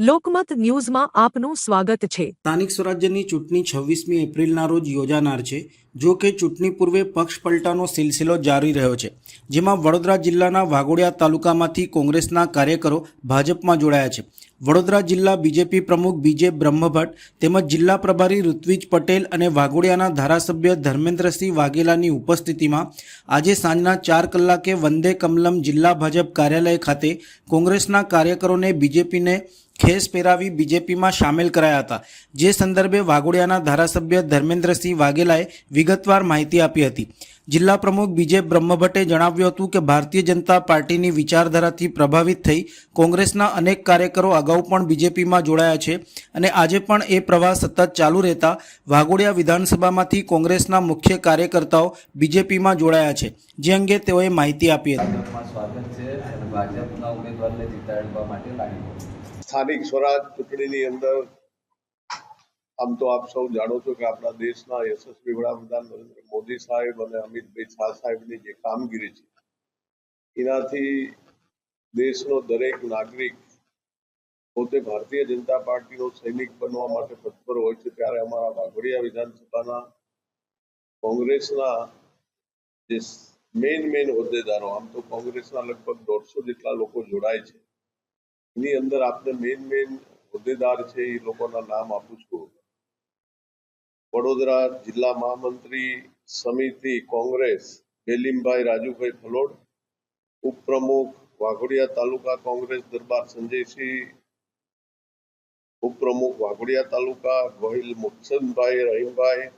લોકમત ન્યૂઝમાં આપનું સ્વાગત છે। સ્થાનિક સ્વરાજ્યની ચૂંટણી 26મી એપ્રિલના રોજ યોજાનાર છે। જો કે ચૂંટણી પૂર્વે પક્ષ પલટાનો સિલસિલો જારી રહ્યો છે, જેમાં વડોદરા જિલ્લાના વાઘોડિયા તાલુકામાંથી કોંગ્રેસના કાર્યકરો ભાજપમાં જોડાયા છે। વડોદરા જિલ્લા બીજેપી પ્રમુખ બીજે બ્રહ્મભટ્ટ તેમજ જિલ્લા પ્રભારી ઋત્વિજ પટેલ અને વાઘોડિયાના ધારાસભ્ય ધર્મેન્દ્રસિંહ વાઘેલાની ઉપસ્થિતિમાં આજે સાંજના 4 કલાકે વંદે કમલમ જિલ્લા ભાજપ કાર્યાલય ખાતે કોંગ્રેસના કાર્યકરોને બીજેપીને ખેસ પહેરાવી બીજેપીમાં સામેલ કરાયા હતા। જે સંદર્ભે વાઘોડિયાના ધારાસભ્ય ધર્મેન્દ્રસિંહ વાઘેલાએ વિગતવાર માહિતી આપી હતી। જિલ્લા પ્રમુખ બીજે બ્રહ્મભટ્ટે જણાવ્યું હતું કે ભારતીય જનતા પાર્ટીની વિચારધારાથી પ્રભાવિત થઈ કોંગ્રેસના અનેક કાર્યકરો અગાઉ પણ બીજેપીમાં જોડાયા છે અને આજે પણ એ પ્રવાહ સતત ચાલુ રહેતા વાઘોડિયા વિધાનસભામાંથી કોંગ્રેસના મુખ્ય કાર્યકર્તાઓ બીજેપીમાં જોડાયા છે, જે અંગે તેઓએ માહિતી આપી હતી। સ્થાનિક સ્વરાજ ચૂંટણીની અંદર આમ તો આપ સૌ જાણો છો કે આપણા દેશના યશસ્વી વડાપ્રધાન નરેન્દ્ર મોદી સાહેબ અને અમિતભાઈ શાહ સાહેબની જે કામગીરી છે, એનાથી દેશનો દરેક નાગરિક પોતે ભારતીય જનતા પાર્ટીનો સૈનિક બનવા માટે તત્પર હોય છે। ત્યારે અમારા વાઘોડિયા વિધાનસભાના કોંગ્રેસના જે મેઇન હોદ્દેદારો, આમ તો કોંગ્રેસના લગભગ 150 જેટલા લોકો જોડાય છે, એની અંદર આપને મેઇન હોદ્દેદાર છે એ લોકોના નામ આપું છું। વડોદરા જિલ્લા મહામંત્રી સમિતિ કોંગ્રેસ બેલીમભાઈ રાજુભાઈ ફલોડ, ઉપપ્રમુખ વાઘોડિયા તાલુકા કોંગ્રેસ દરબાર સંજયસિંહ, ઉપપ્રમુખ વાઘોડિયા તાલુકા ગોહિલ મુક્સનભાઈ રહીમભાઈ,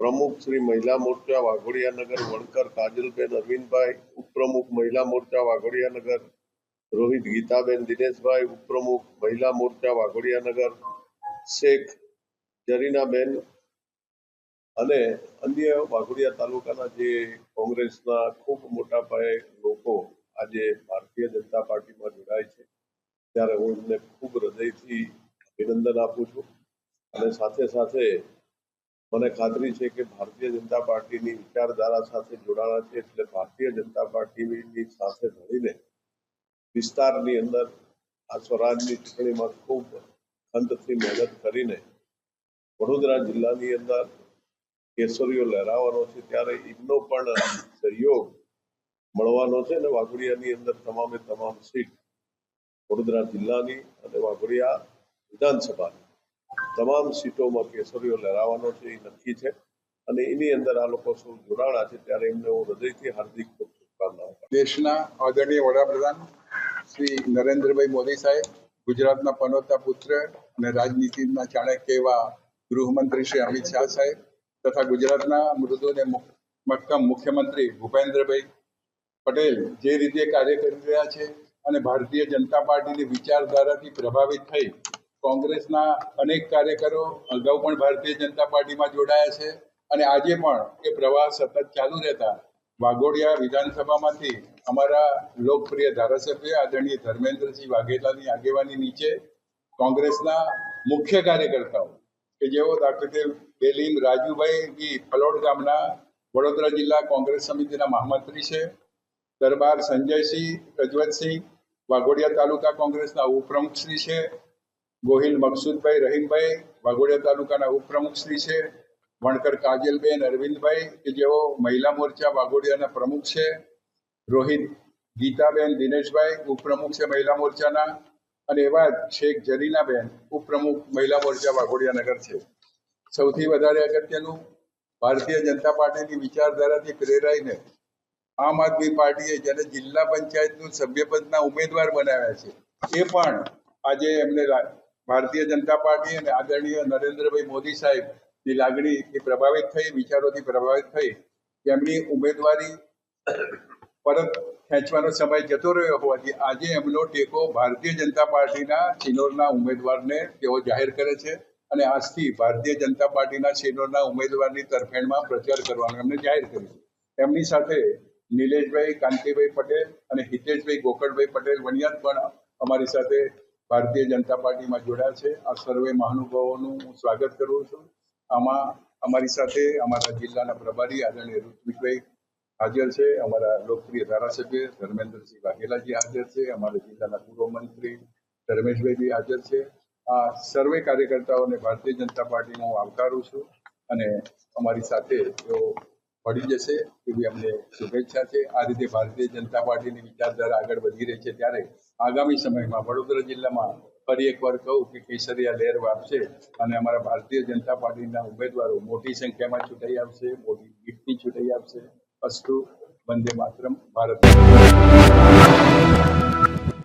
પ્રમુખ શ્રી મહિલા મોરચા વાઘોડિયા નગર વણકર કાજલબેન અરવિંદભાઈ, ઉપપ્રમુખ મહિલા મોરચા વાઘોડિયા નગર રોહિત ગીતાબેન દિનેશભાઈ, ઉપપ્રમુખ મહિલા મોરચા વાઘોડિયા નગર શેખ જરીનાબેન અને અન્ય વાઘોડિયા તાલુકાના જે કોંગ્રેસના ખૂબ મોટા પાયે લોકો આજે ભારતીય જનતા પાર્ટીમાં જોડાય છે, ત્યારે હું એમને ખૂબ હૃદયથી અભિનંદન આપું છું। અને સાથે સાથે મને ખાતરી છે કે ભારતીય જનતા પાર્ટીની વિચારધારા સાથે જોડાણા છે, એટલે ભારતીય જનતા પાર્ટીની સાથે મળીને વિસ્તારની અંદર આ સ્વરાજની ચૂંટણીમાં ખૂબ ખંતથી મહેનત કરીને વડોદરા જિલ્લાની અંદર કેસરીઓ લહેરાવાનો છે, ત્યારે એમનો પણ સહયોગ મળવાનો છે અને વાઘોડિયાની અંદર તમામે તમામ સીટ વડોદરા જિલ્લાની અને વાઘોડિયા વિધાનસભાની તમામ સીટોમાં કેસરીઓ લહેરાવાનો છે એ નક્કી છે અને એની અંદર આ લોકો સૌ જોડાણા છે, ત્યારે એમને હું હૃદયથી હાર્દિક શુભકામનાઓ। દેશના આદરણીય વડાપ્રધાન શ્રી નરેન્દ્રભાઈ મોદી સાહેબ, ગુજરાતના પનોતા પુત્ર અને રાજનીતિના ચાણક્ય એવા ગૃહમંત્રી શ્રી અમિત શાહ સાહેબ તથા ગુજરાતના મૃદુ અને મક્કમ મુખ્યમંત્રી ભૂપેન્દ્રભાઈ પટેલ જે રીતે કાર્ય કરી રહ્યા છે અને ભારતીય જનતા પાર્ટીની વિચારધારાથી પ્રભાવિત થઈ કોંગ્રેસના અનેક કાર્યકરો અગાઉ પણ ભારતીય જનતા પાર્ટીમાં જોડાયા છે અને આજે પણ એ પ્રવાહ સતત ચાલુ રહેતા વાઘોડિયા વિધાનસભામાંથી અમારા લોકપ્રિય ધારાસભ્ય આદરણીય ધર્મેન્દ્રસિંહ વાઘેલાની આગેવાની નીચે કોંગ્રેસના મુખ્ય કાર્યકર્તાઓ કે જેઓ દાખલા બેલીમ રાજુભાઈ ફલોડ ગામના વડોદરા જિલ્લા કોંગ્રેસ સમિતિના મહામંત્રી છે, દરબાર સંજયસિંહ રજવતસિંહ વાઘોડિયા તાલુકા કોંગ્રેસના ઉપપ્રમુખશ્રી છે, ગોહિલ મકસૂદભાઈ રહીમભાઈ વાઘોડિયા તાલુકાના ઉપપ્રમુખશ્રી છે, વણકર કાજલબેન અરવિંદભાઈ કે જેઓ મહિલા મોરચા વાઘોડિયાના પ્રમુખ છે, રોહિત ગીતાબેન દિનેશભાઈ ઉપપ્રમુખ છે મહિલા મોરચાના, અને એવા શેખ જરીનાબેન ઉપપ્રમુખ મહિલા મોરચા વાઘોડિયા નગર છે। સૌથી વધારે અગત્યનું, ભારતીય જનતા પાર્ટીની વિચારધારાથી પ્રેરાઈને આમ આદમી પાર્ટીએ જેને જિલ્લા પંચાયતનું સભ્યપદના ઉમેદવાર બનાવ્યા છે, એ પણ આજે એમને ભારતીય જનતા પાર્ટી અને આદરણીય નરેન્દ્રભાઈ મોદી સાહેબની લાગણીથી પ્રભાવિત થઈ, વિચારોથી પ્રભાવિત થઈ એમની ઉમેદવારી પરત ખેંચવાનો સમય જતો રહ્યો હોવાથી આજે એમનો ટેકો ભારતીય જનતા પાર્ટીના ચિનોરના ઉમેદવારને તેઓ જાહેર કરે છે અને આજથી ભારતીય જનતા પાર્ટીના ચિનોરના ઉમેદવારની તરફેણમાં પ્રચાર કરવાનું એમને જાહેર કર્યું છે। એમની સાથે નિલેશભાઈ કાંતિભાઈ પટેલ અને હિતેશભાઈ ગોકળભાઈ પટેલ વણિયાદ પણ અમારી સાથે ભારતીય જનતા પાર્ટીમાં જોડાયા છે। આ સર્વે મહાનુભાવોનું હું સ્વાગત કરું છું। આમાં અમારી સાથે અમારા જિલ્લાના પ્રભારી આદરણીય ઋત્વિજભાઈ હાજર છે, અમારા લોકપ્રિય ધારાસભ્ય ધર્મેન્દ્રસિંહ વાઘેલાજી હાજર છે, અમારા જિલ્લાના પૂર્વ મંત્રી ધર્મેશભાઈ બી હાજર છે. આ સર્વે કાર્યકર્તાઓને ભારતીય જનતા પાર્ટીનો હું આવકારું છું અને અમારી સાથે તેઓ મળી જશે એવી અમને શુભેચ્છા છે. આ રીતે ભારતીય જનતા પાર્ટીની વિચારધારા આગળ વધી રહી છે ત્યારે આગામી સમયમાં વડોદરા જિલ્લામાં ફરી એકવાર કહું કે કેસરિયા લહેર વાપશે અને અમારા ભારતીય જનતા પાર્ટીના ઉમેદવારો મોટી સંખ્યામાં ચૂંટાઈ આવશે, મોટી લીડથી ચૂંટાઈ આવશે. અસ્તુ, વંદે માતરમ, ભારત.